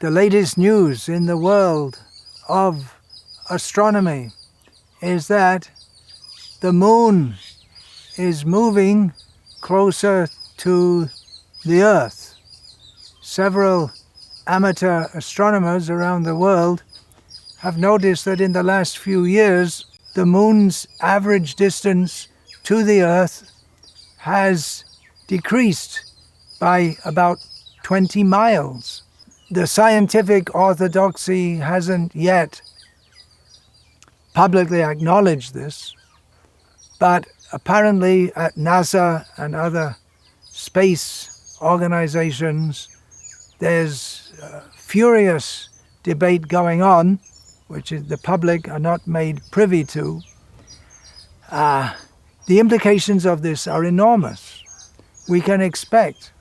The latest news in the world of astronomy is that the moon is moving closer to the Earth. Several amateur astronomers around the world have noticed that in the last few years, the moon's average distance to the Earth has decreased by about 20 miles. The scientific orthodoxy hasn't yet publicly acknowledged this, but apparently at NASA and other space organizations, there's furious debate going on, which the public are not made privy to. The implications of this are enormous. We can expect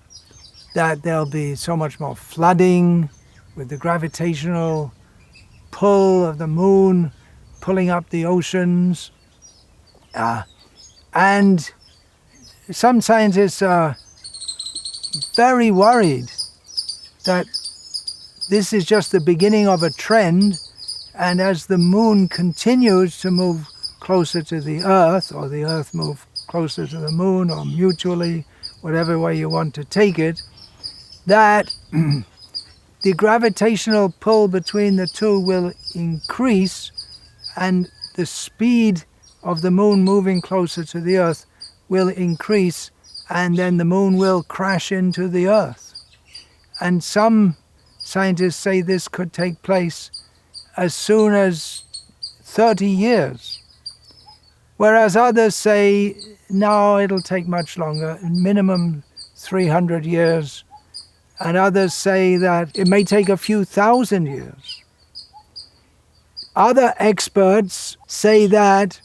that there'll be so much more flooding with the gravitational pull of the moon pulling up the oceans. And some scientists are very worried that this is just the beginning of a trend, and as the moon continues to move closer to the Earth, or the Earth move closer to the moon, or mutually, whatever way you want to take it, that the gravitational pull between the two will increase, and the speed of the moon moving closer to the Earth will increase, and then the moon will crash into the Earth. And some scientists say this could take place as soon as 30 years, whereas others say, no, it'll take much longer, minimum 300 years, and others say that it may take a few thousand years. Other experts say that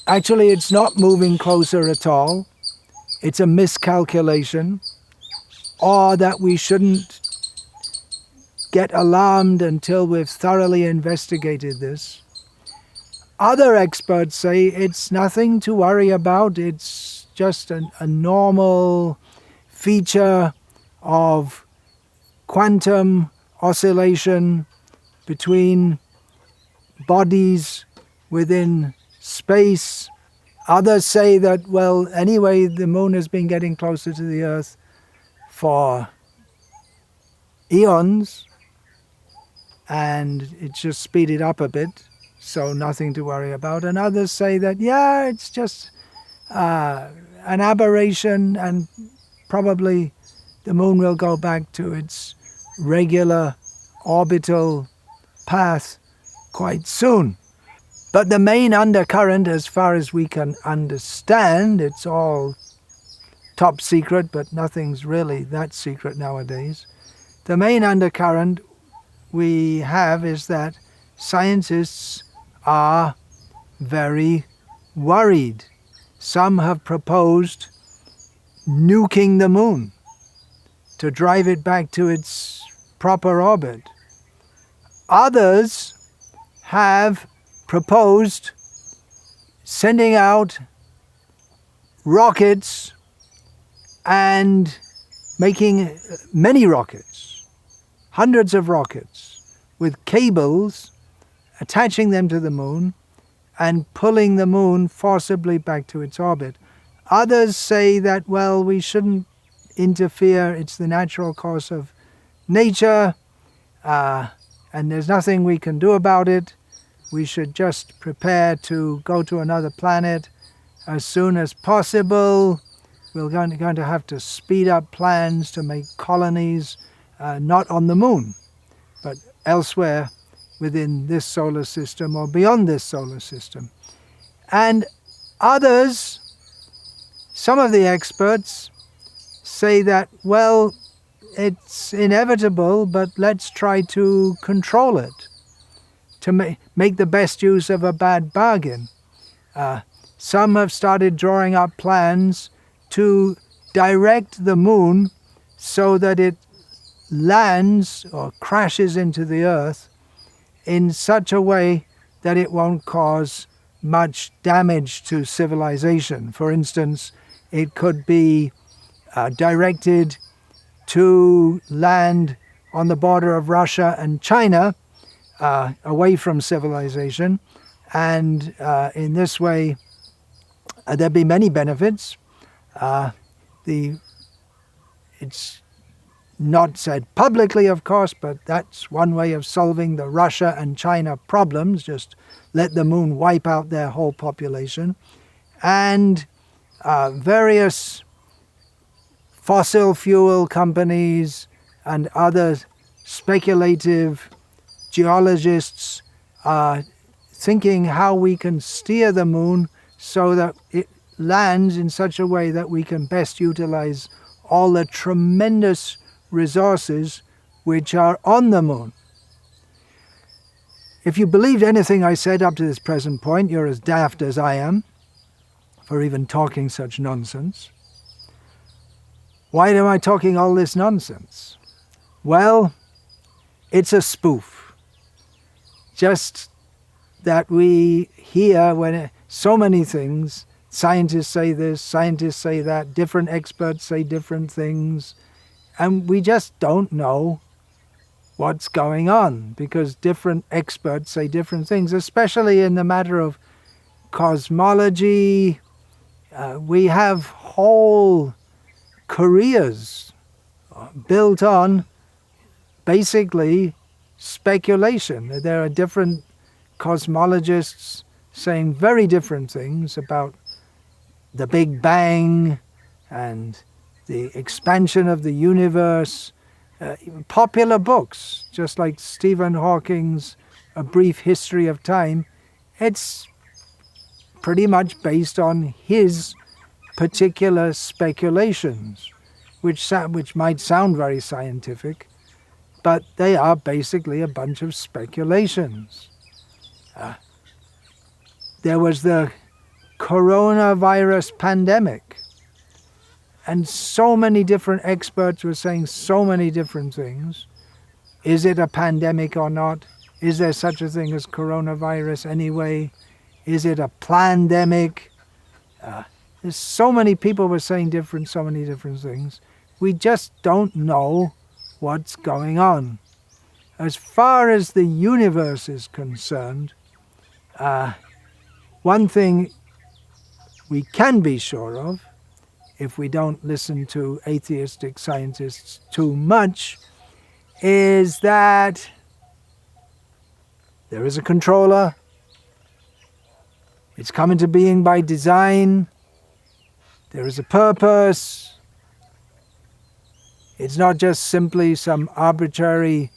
actually it's not moving closer at all, it's a miscalculation, or that we shouldn't get alarmed until we've thoroughly investigated this. Other experts say it's nothing to worry about, it's just a normal feature of quantum oscillation between bodies within space. Others say that, well, anyway, the moon has been getting closer to the Earth for eons, and it's just speeded up a bit, so nothing to worry about. And others say that, yeah, it's just an aberration, and probably the moon will go back to its regular orbital path quite soon. But the main undercurrent, as far as we can understand, it's all top secret, but nothing's really that secret nowadays. The main undercurrent we have is that scientists are very worried. Some have proposed nuking the moon to drive it back to its proper orbit. Others have proposed sending out rockets and making many rockets, hundreds of rockets, with cables, attaching them to the moon and pulling the moon forcibly back to its orbit. Others say that, well, we shouldn't interfere, it's the natural course of nature, and there's nothing we can do about it. We should just prepare to go to another planet as soon as possible. We're going to have to speed up plans to make colonies, not on the moon, but elsewhere within this solar system or beyond this solar system. And others, some of the experts, say that, well, it's inevitable, but let's try to control it, to make the best use of a bad bargain. Some have started drawing up plans to direct the moon so that it lands or crashes into the Earth in such a way that it won't cause much damage to civilization. For instance, it could be directed to land on the border of Russia and China, away from civilization. And in this way, there'd be many benefits. It's not said publicly, of course, but that's one way of solving the Russia and China problems. Just let the moon wipe out their whole population. And various fossil fuel companies and other speculative geologists are thinking how we can steer the moon so that it lands in such a way that we can best utilize all the tremendous resources which are on the moon. If you believed anything I said up to this present point, you're as daft as I am for even talking such nonsense. Why am I talking all this nonsense? Well, it's a spoof. Just that we hear when so many things, scientists say this, scientists say that, different experts say different things, and we just don't know what's going on because different experts say different things, especially in the matter of cosmology. We have whole careers built on basically speculation. There are different cosmologists saying very different things about the Big Bang and the expansion of the universe. Popular books, just like Stephen Hawking's A Brief History of Time, it's pretty much based on his particular speculations, which might sound very scientific, but they are basically a bunch of speculations. There was the coronavirus pandemic, and so many different experts were saying so many different things. Is it a pandemic or not? Is there such a thing as coronavirus anyway? Is it a plandemic? There's so many people were saying so many different things. We just don't know what's going on. As far as the universe is concerned, one thing we can be sure of, if we don't listen to atheistic scientists too much, is that there is a controller. It's come into being by design. There is a purpose. It's not just simply some arbitrary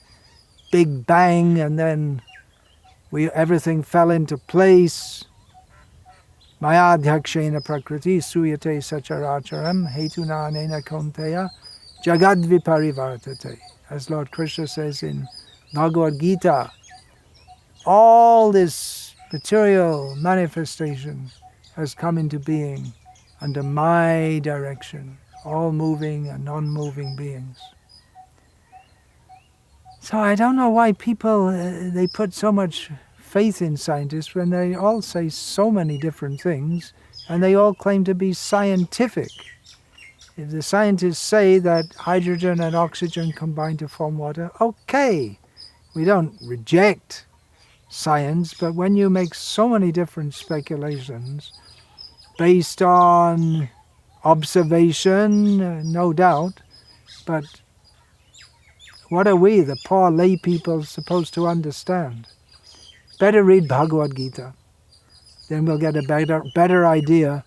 Big Bang and then everything fell into place. Mayadhyakshena prakriti suyate sacharacharam hetuna anena kaunteya jagadviparivartate. As Lord Krishna says in Bhagavad Gita, all this material manifestation has come into being under my direction, all moving and non-moving beings. So I don't know why people, they put so much faith in scientists when they all say so many different things and they all claim to be scientific. If the scientists say that hydrogen and oxygen combine to form water, okay, we don't reject science, but when you make so many different speculations based on observation, no doubt, but what are we, the poor lay people, supposed to understand? Better read Bhagavad Gita. Then we'll get a better idea.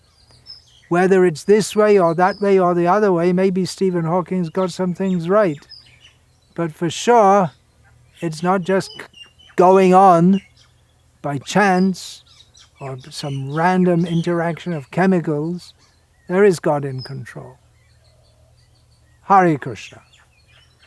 Whether it's this way or that way or the other way, maybe Stephen Hawking's got some things right. But for sure, it's not just going on by chance or some random interaction of chemicals. There is God in control. Hare Krishna.